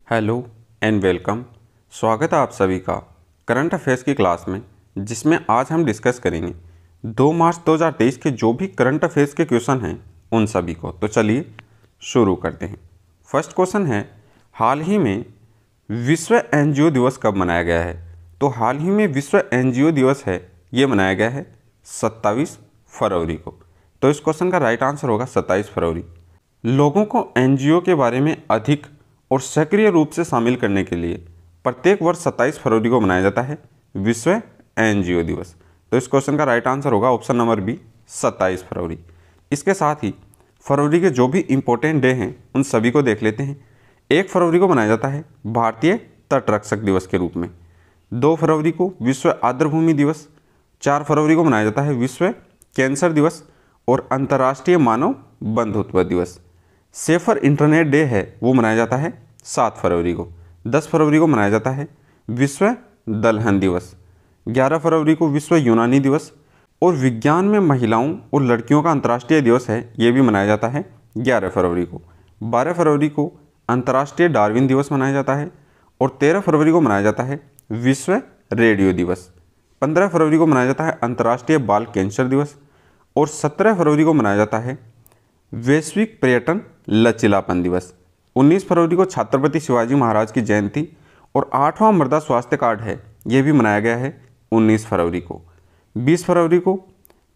Hello and welcome. स्वागत है आप सभी का करंट अफेयर्स की क्लास में, जिसमें आज हम डिस्कस करेंगे 2 मार्च 2023 के जो भी करंट अफेयर्स के क्वेश्चन हैं उन सभी को। तो चलिए शुरू करते हैं। फर्स्ट क्वेश्चन है, हाल ही में विश्व एनजीओ दिवस कब मनाया गया है? तो हाल ही में विश्व एनजीओ दिवस है, ये मनाया गया है 27 फरवरी को। तो इस क्वेश्चन का राइट आंसर होगा 27 फरवरी। लोगों को एनजीओ के बारे में अधिक और सक्रिय रूप से शामिल करने के लिए प्रत्येक वर्ष 27 फरवरी को मनाया जाता है विश्व एनजीओ दिवस। तो इस क्वेश्चन का राइट आंसर होगा ऑप्शन नंबर बी, 27 फरवरी। इसके साथ ही फरवरी के जो भी इम्पोर्टेंट डे हैं उन सभी को देख लेते हैं। 1 फरवरी को मनाया जाता है भारतीय तटरक्षक दिवस के रूप में। 2 फरवरी को विश्व आर्द्रभूमि दिवस। 4 फरवरी को मनाया जाता है विश्व कैंसर दिवस और अंतर्राष्ट्रीय मानव बंधुत्व दिवस। सेफर इंटरनेट डे है, वो मनाया जाता है 7 फरवरी को। 10 फरवरी को मनाया जाता है विश्व दलहन दिवस। 11 फरवरी को विश्व यूनानी दिवस और विज्ञान में महिलाओं और लड़कियों का अंतर्राष्ट्रीय दिवस है, ये भी मनाया जाता है 11 फरवरी को। 12 फरवरी को अंतर्राष्ट्रीय डार्विन दिवस मनाया जाता है और 13 फरवरी को मनाया जाता है विश्व रेडियो दिवस। 15 फरवरी को मनाया जाता है अंतर्राष्ट्रीय बाल कैंसर दिवस और 17 फरवरी को मनाया जाता है वैश्विक पर्यटन लचीलापन दिवस। 19 फरवरी को छत्रपति शिवाजी महाराज की जयंती और 8वां मृदा स्वास्थ्य कार्ड है, यह भी मनाया गया है 19 फरवरी को। 20 फरवरी को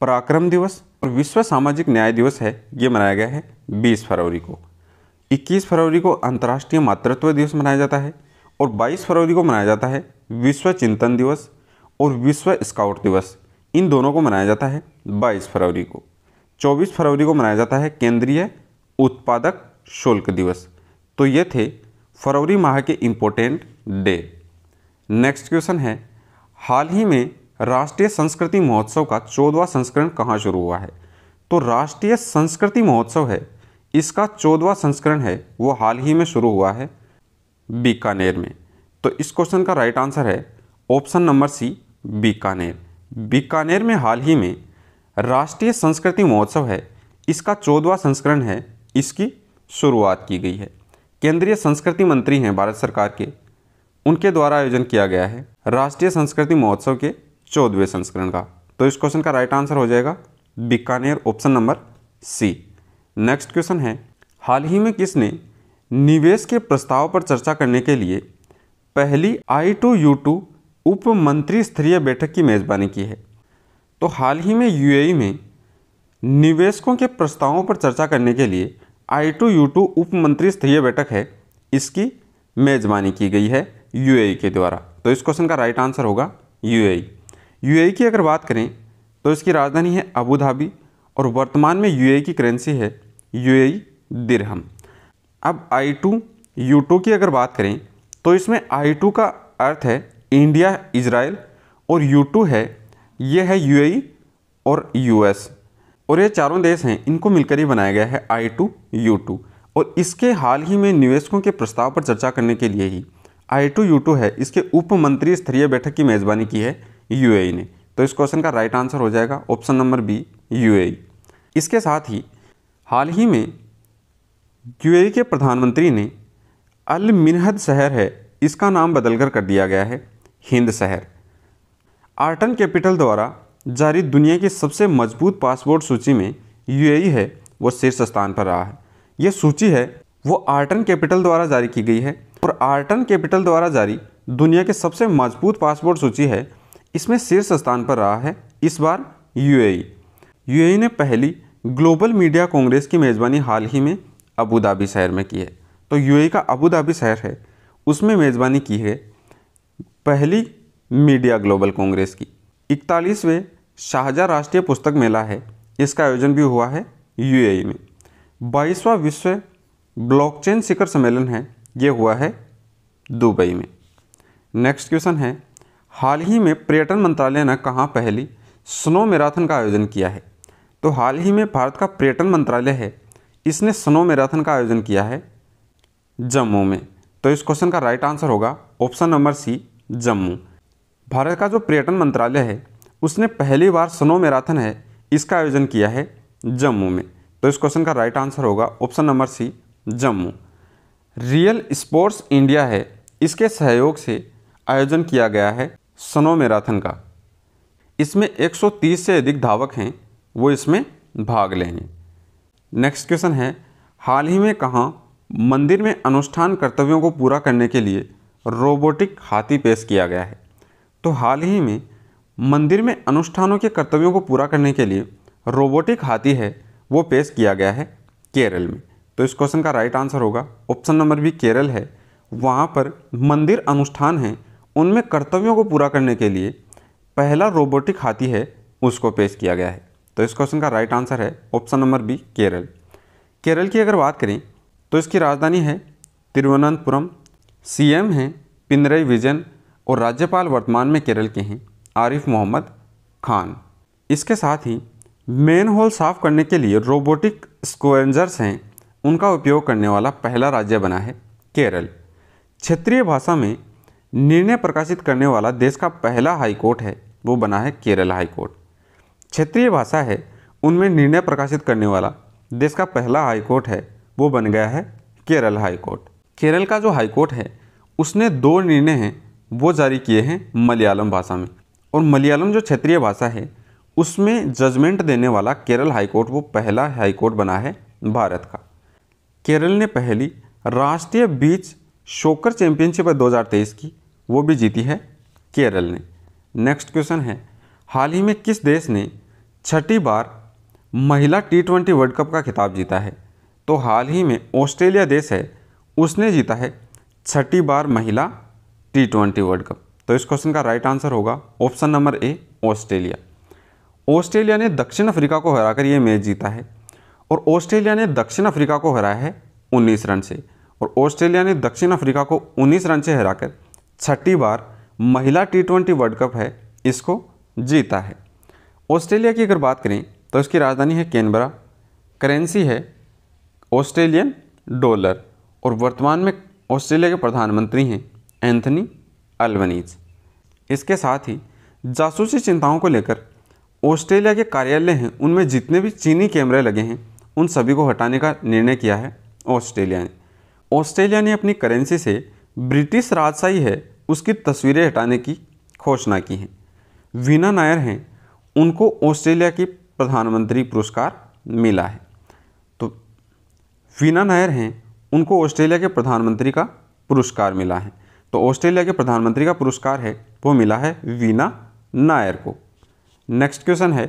पराक्रम दिवस और विश्व सामाजिक न्याय दिवस है, ये मनाया गया है 20 फरवरी को। 21 फरवरी को अंतर्राष्ट्रीय मातृत्व दिवस मनाया जाता है और 22 फरवरी को मनाया जाता है विश्व चिंतन दिवस और विश्व स्काउट दिवस। इन दोनों को मनाया जाता है 22 फरवरी को। 24 फरवरी को मनाया जाता है केंद्रीय उत्पादक शुल्क दिवस। तो ये थे फरवरी माह के इम्पोर्टेंट डे। नेक्स्ट क्वेश्चन है, हाल ही में राष्ट्रीय संस्कृति महोत्सव का 14वां संस्करण कहाँ शुरू हुआ है? तो राष्ट्रीय संस्कृति महोत्सव है, इसका 14वां संस्करण है वो हाल ही में शुरू हुआ है बीकानेर में। तो इस क्वेश्चन का राइट आंसर है option number C, Bikaner. Bikaner में हाल ही में राष्ट्रीय संस्कृति महोत्सव है, इसका 14वां संस्करण है, इसकी शुरुआत की गई है। केंद्रीय संस्कृति मंत्री हैं भारत सरकार के, उनके द्वारा आयोजन किया गया है राष्ट्रीय संस्कृति महोत्सव के 14वें संस्करण का। तो इस क्वेश्चन का राइट आंसर हो जाएगा Bikaner, option number C. Next question है, हाल ही में किसने निवेश के प्रस्ताव पर चर्चा करने के लिए पहली I2U2 उप मंत्री स्तरीय बैठक की मेजबानी की है? तो हाल ही में यूएई में निवेशकों के प्रस्तावों पर चर्चा करने के लिए I2U2 उप मंत्री स्तरीय बैठक है, इसकी मेजबानी की गई है यूएई के द्वारा। तो इस क्वेश्चन का राइट आंसर होगा यूएई। यूएई की अगर बात करें तो इसकी राजधानी है अबू धाबी और वर्तमान में यूएई की करेंसी है यूएई दिरहम। अब I2U2 की अगर बात करें तो इसमें I2 का अर्थ है इंडिया, इजराइल और U2 है, ये है यूएई और यूएस, और ये चारों देश हैं, इनको मिलकर ही बनाया गया है I2U2। और इसके हाल ही में निवेशकों के प्रस्ताव पर चर्चा करने के लिए ही I2U2 है, इसके उप मंत्री स्तरीय बैठक की मेजबानी की है यूएई ने। तो इस क्वेश्चन का राइट आंसर हो जाएगा ऑप्शन नंबर बी, यूएई। इसके साथ ही हाल ही में यूएई के प्रधानमंत्री ने अल मिन्हद शहर है, इसका नाम बदलकर कर दिया गया है हिंद शहर। आर्टन कैपिटल द्वारा जारी दुनिया की सबसे मजबूत पासपोर्ट सूची में यूएई है वो शीर्ष स्थान पर रहा है। ये सूची है वो आर्टन कैपिटल द्वारा जारी की गई है और आर्टन कैपिटल द्वारा जारी दुनिया के सबसे मजबूत पासपोर्ट सूची है, इसमें शीर्ष स्थान पर रहा है इस बार यूएई। यूएई ने पहली ग्लोबल मीडिया कांग्रेस की मेज़बानी हाल ही में अबू धाबी शहर में की है। तो यूएई का अबू धाबी शहर है, उसमें मेज़बानी की है पहली मीडिया ग्लोबल कांग्रेस की। 41वें शाहजहाँ राष्ट्रीय पुस्तक मेला है, इसका आयोजन भी हुआ है यूएई में। 22वां विश्व ब्लॉकचेन शिखर सम्मेलन है, ये हुआ है दुबई में। नेक्स्ट क्वेश्चन है, हाल ही में पर्यटन मंत्रालय ने कहाँ पहली स्नो मैराथन का आयोजन किया है? तो हाल ही में भारत का पर्यटन मंत्रालय है, इसने स्नो मैराथन का आयोजन किया है जम्मू में। तो इस क्वेश्चन का राइट आंसर होगा option number C, Jammu. Bharat का जो पर्यटन मंत्रालय है उसने पहली बार स्नो मैराथन है, इसका आयोजन किया है जम्मू में। तो इस क्वेश्चन का राइट आंसर होगा option number C, Jammu. Real sports India है, इसके सहयोग से आयोजन किया गया है स्नो मैराथन का। इसमें 130 से अधिक धावक हैं, वो इसमें भाग लेंगे। नेक्स्ट क्वेश्चन है, हाल ही में कहाँ मंदिर में अनुष्ठान कर्तव्यों को पूरा करने के लिए रोबोटिक हाथी पेश किया गया है? तो हाल ही में मंदिर में अनुष्ठानों के कर्तव्यों को पूरा करने के लिए रोबोटिक हाथी है वो पेश किया गया है केरल में। तो इस क्वेश्चन का राइट आंसर होगा ऑप्शन नंबर बी, केरल है। वहाँ पर मंदिर अनुष्ठान हैं, उनमें कर्तव्यों को पूरा करने के लिए पहला रोबोटिक हाथी है उसको पेश किया गया है। तो इस क्वेश्चन का राइट आंसर है option number B, Kerala. Kerala की अगर बात करें तो इसकी राजधानी है तिरुवनंतपुरम, सीएम हैं पिनरई विजयन और राज्यपाल वर्तमान में केरल के हैं आरिफ मोहम्मद खान। इसके साथ ही मेन होल साफ करने के लिए रोबोटिक स्क्वेंजर्स हैं, उनका उपयोग करने वाला पहला राज्य बना है केरल। क्षेत्रीय भाषा में निर्णय प्रकाशित करने वाला देश का पहला हाई कोर्ट है वो बना है केरल हाई कोर्ट। क्षेत्रीय भाषा है उनमें निर्णय प्रकाशित करने वाला देश का पहला हाई कोर्ट है वो बन गया है केरल हाई कोर्ट। केरल का जो हाई कोर्ट है उसने 2 निर्णय हैं वो जारी किए हैं मलयालम भाषा में, और मलयालम जो क्षेत्रीय भाषा है उसमें जजमेंट देने वाला केरल हाई कोर्ट वो पहला हाई कोर्ट बना है भारत का। केरल ने पहली राष्ट्रीय बीच सोकर चैंपियनशिप 2023 की वो भी जीती है केरल ने। नेक्स्ट क्वेश्चन है, हाल ही में किस देश ने 6ठी बार महिला T20 वर्ल्ड कप का खिताब जीता है? तो हाल ही में ऑस्ट्रेलिया देश है उसने जीता है 6ठी बार महिला T20 वर्ल्ड कप। तो इस क्वेश्चन का राइट आंसर होगा option number A, Australia. Australia ने दक्षिण अफ्रीका को हराकर ये मैच जीता है, और ऑस्ट्रेलिया ने दक्षिण अफ्रीका को हराया है 19 रन से, और ऑस्ट्रेलिया ने दक्षिण अफ्रीका को 19 रन से हराकर 6ठी बार महिला T20 वर्ल्ड कप है इसको जीता है। ऑस्ट्रेलिया की अगर बात करें तो इसकी राजधानी है कैनबरा, करेंसी है ऑस्ट्रेलियन डॉलर, और वर्तमान में ऑस्ट्रेलिया के प्रधानमंत्री हैं एंथनी अल्बनीज। इसके साथ ही जासूसी चिंताओं को लेकर ऑस्ट्रेलिया के कार्यालय हैं उनमें जितने भी चीनी कैमरे लगे हैं उन सभी को हटाने का निर्णय किया है ऑस्ट्रेलिया ने। ऑस्ट्रेलिया ने अपनी करेंसी से ब्रिटिश राजशाही है उसकी तस्वीरें हटाने की घोषणा की है। वीना नायर हैं, उनको ऑस्ट्रेलिया की प्रधानमंत्री पुरस्कार मिला है। तो वीना नायर हैं, उनको ऑस्ट्रेलिया के प्रधानमंत्री का पुरस्कार मिला है। तो ऑस्ट्रेलिया के प्रधानमंत्री का पुरस्कार है वो मिला है वीना नायर को। नेक्स्ट क्वेश्चन है,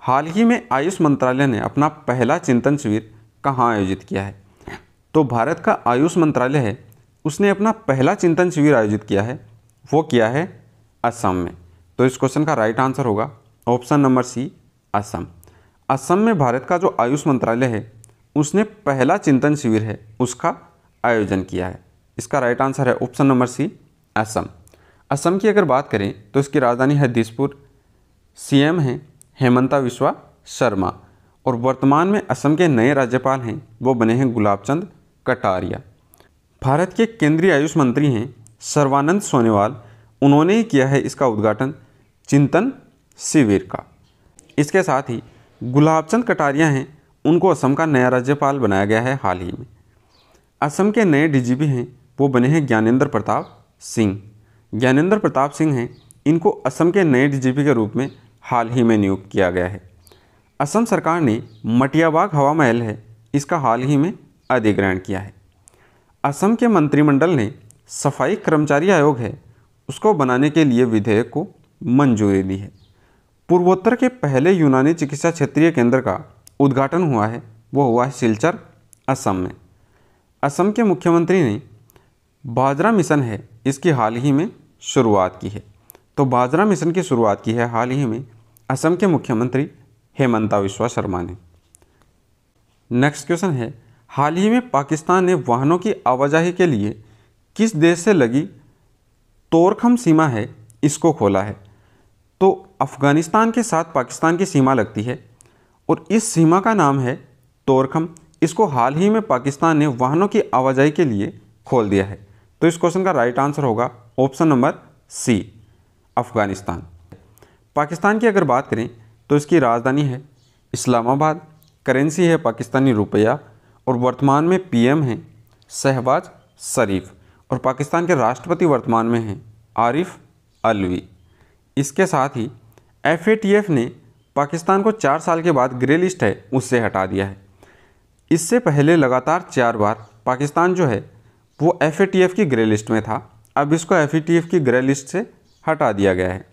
हाल ही में आयुष मंत्रालय ने अपना पहला चिंतन शिविर कहाँ आयोजित किया है? तो भारत का आयुष मंत्रालय है उसने अपना पहला चिंतन शिविर आयोजित किया है, वो किया है असम में। तो इस क्वेश्चन का राइट आंसर होगा option number C, Assam. Assam में भारत का जो आयुष मंत्रालय है उसने पहला चिंतन शिविर है उसका आयोजन किया है। इसका राइट आंसर है option number C, Assam. Assam की अगर बात करें तो इसकी राजधानी है दिसपुर, सीएम हैं हेमंता बिस्वा शर्मा, और वर्तमान में असम के नए राज्यपाल हैं वो बने हैं गुलाब चंद कटारिया। भारत के केंद्रीय आयुष मंत्री हैं सर्बानंद सोनोवाल, उन्होंने ही किया है इसका उद्घाटन चिंतन शिविर का। इसके साथ ही गुलाब चंद कटारिया हैं, उनको असम का नया राज्यपाल बनाया गया है हाल ही में। असम के नए डीजीपी हैं वो बने हैं ज्ञानेंद्र प्रताप सिंह। ज्ञानेंद्र प्रताप सिंह हैं, इनको असम के नए डीजीपी के रूप में हाल ही में नियुक्त किया गया है। असम सरकार ने मटियाबाग हवा महल है इसका हाल ही में अधिग्रहण किया है। असम के मंत्रिमंडल ने सफाई कर्मचारी आयोग है उसको बनाने के लिए विधेयक को मंजूरी दी है। पूर्वोत्तर के पहले यूनानी चिकित्सा क्षेत्रीय केंद्र का उद्घाटन हुआ है, वो हुआ है सिलचर, असम में। असम के मुख्यमंत्री ने बाजरा मिशन है इसकी हाल ही में शुरुआत की है। तो बाजरा मिशन की शुरुआत की है हाल ही में असम के मुख्यमंत्री हेमंता बिस्वा शर्मा ने। नेक्स्ट क्वेश्चन है, हाल ही में पाकिस्तान ने वाहनों की आवाजाही के लिए किस देश से लगी तोरखम सीमा है इसको खोला है? तो अफ़गानिस्तान के साथ पाकिस्तान की सीमा लगती है और इस सीमा का नाम है तोरखम। इसको हाल ही में पाकिस्तान ने वाहनों की आवाजाही के लिए खोल दिया है। तो इस क्वेश्चन का राइट आंसर होगा option number C, Afghanistan. Pakistan की अगर बात करें तो इसकी राजधानी है इस्लामाबाद, करेंसी है पाकिस्तानी रुपया, और वर्तमान में पीएम हैं शहबाज शरीफ और पाकिस्तान के राष्ट्रपति वर्तमान में हैं आरिफ अलवी। इसके साथ ही FATF ने पाकिस्तान को 4 साल के बाद ग्रे लिस्ट है उससे हटा दिया है। इससे पहले लगातार 4 बार पाकिस्तान जो है वो FATF की ग्रे लिस्ट में था, अब इसको FATF की ग्रे लिस्ट से हटा दिया गया है।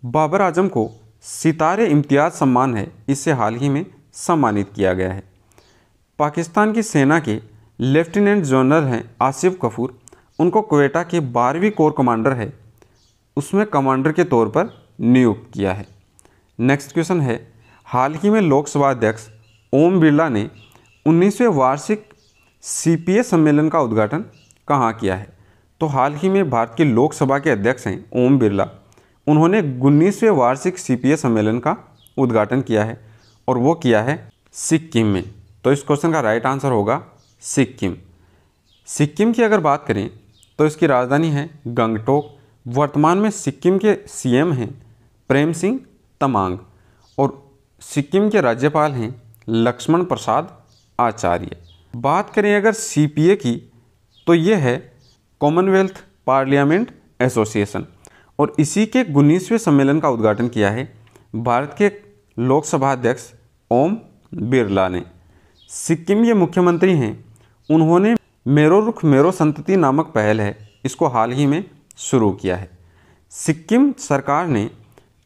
बाबर आजम को सितारे इम्तियाज़ सम्मान है, इससे हाल ही में सम्मानित किया गया है। पाकिस्तान की सेना के लेफ्टिनेंट जनरल हैं आसिफ गफूर, उनको क्वेटा के 12वीं कोर कमांडर है उसमें कमांडर के तौर पर नियुक्त किया है। नेक्स्ट क्वेश्चन है, हाल ही में लोकसभा अध्यक्ष ओम बिरला ने 19वें वार्षिक CPA सम्मेलन का उद्घाटन कहाँ किया है? तो हाल ही में भारत की लोकसभा के अध्यक्ष हैं ओम बिरला, उन्होंने 19वें वार्षिक CPA सम्मेलन का उद्घाटन किया है और वो किया है सिक्किम में। तो इस क्वेश्चन का राइट आंसर होगा सिक्किम। सिक्किम की अगर बात करें तो इसकी राजधानी है गंगटोक। वर्तमान में सिक्किम के CM हैं प्रेम सिंह तमांग और सिक्किम के राज्यपाल हैं लक्ष्मण प्रसाद आचार्य। बात करें अगर CPA की तो ये है कॉमनवेल्थ पार्लियामेंट एसोसिएशन और इसी के 19वें सम्मेलन का उद्घाटन किया है भारत के लोकसभा अध्यक्ष ओम बिरला ने। सिक्किम के मुख्यमंत्री हैं, उन्होंने मेरो रुख मेरो संतति नामक पहल है इसको हाल ही में शुरू किया है। सिक्किम सरकार ने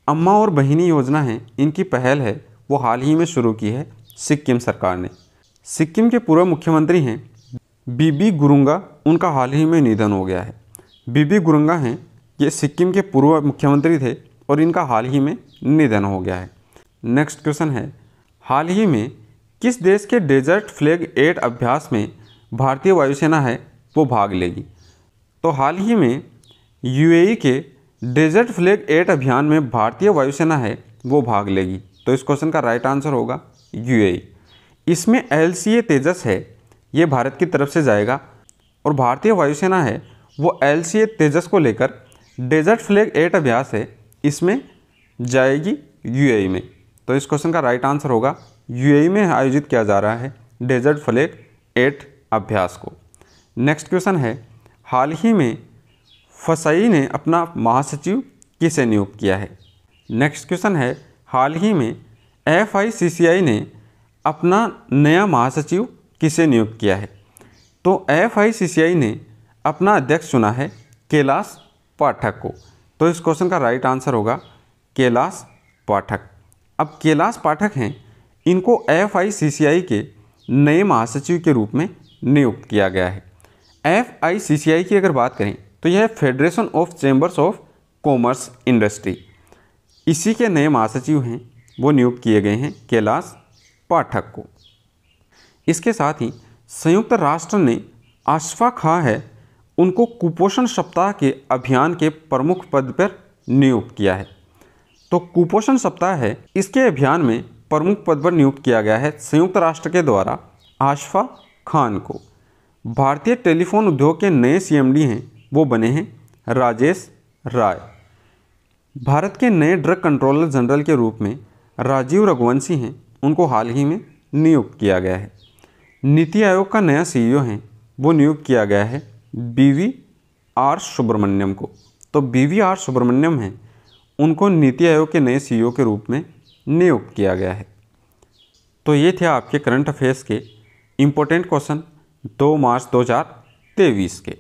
अम्मा और बहिनी योजना है, इनकी पहल है वो हाल ही में शुरू की है सिक्किम सरकार ने। सिक्किम के पूर्व मुख्यमंत्री हैं बीबी गुरुंगा, उनका हाल ही में निधन हो गया है। बीबी गुरुंगा हैं ये सिक्किम के पूर्व मुख्यमंत्री थे और इनका हाल ही में निधन हो गया है। नेक्स्ट क्वेश्चन है, हाल ही में किस देश के डेजर्ट फ्लैग 8 अभ्यास में भारतीय वायुसेना है वो भाग लेगी? तो हाल ही में UAE के डेजर्ट फ्लैग 8 अभियान में भारतीय वायुसेना है वो भाग लेगी। तो इस क्वेश्चन का राइट आंसर होगा UAE। इसमें LCA तेजस है ये भारत की तरफ से जाएगा और भारतीय वायुसेना है वो LCA तेजस को लेकर डेजर्ट फ्लैग 8 अभ्यास है इसमें जाएगी UAE में। तो इस क्वेश्चन का राइट आंसर होगा UAE में आयोजित किया जा रहा है डेजर्ट फ्लैग 8 अभ्यास को। नेक्स्ट क्वेश्चन है, हाल ही में फसाई ने अपना महासचिव किसे नियुक्त किया है? नेक्स्ट क्वेश्चन है, हाल ही में FICCI ने अपना नया महासचिव किसे नियुक्त किया है? तो FICCI ने अपना अध्यक्ष चुना है कैलाश पाठक को। तो इस क्वेश्चन का राइट आंसर होगा कैलाश पाठक। अब कैलाश पाठक हैं, इनको FICCI के नए महासचिव के रूप में नियुक्त किया गया है। FICCI की अगर बात करें तो यह federation of chambers of commerce industry, इसी के नए महासचिव हैं वो नियुक्त किए गए हैं कैलाश पाठक को। इसके साथ ही संयुक्त राष्ट्र ने आशफा खां है उनको कुपोषण सप्ताह के अभियान के प्रमुख पद पर नियुक्त किया है। तो कुपोषण सप्ताह है, इसके अभियान में प्रमुख पद पर नियुक्त किया गया है संयुक्त राष्ट्र के द्वारा आशफा खान को। भारतीय टेलीफोन उद्योग के नए CMD हैं वो बने हैं राजेश राय। भारत के नए ड्रग कंट्रोलर जनरल के रूप में राजीव रघुवंशी हैं, उनको हाल ही में नियुक्त किया गया है। नीति आयोग का नया CEO हैं वो नियुक्त किया गया है BVR सुब्रमण्यम को। तो BVR सुब्रमण्यम हैं, उनको नीति आयोग के नए CEO के रूप में नियुक्त किया गया है। तो ये थे आपके करंट अफेयर्स के इम्पोर्टेंट क्वेश्चन 2 मार्च 2023 के।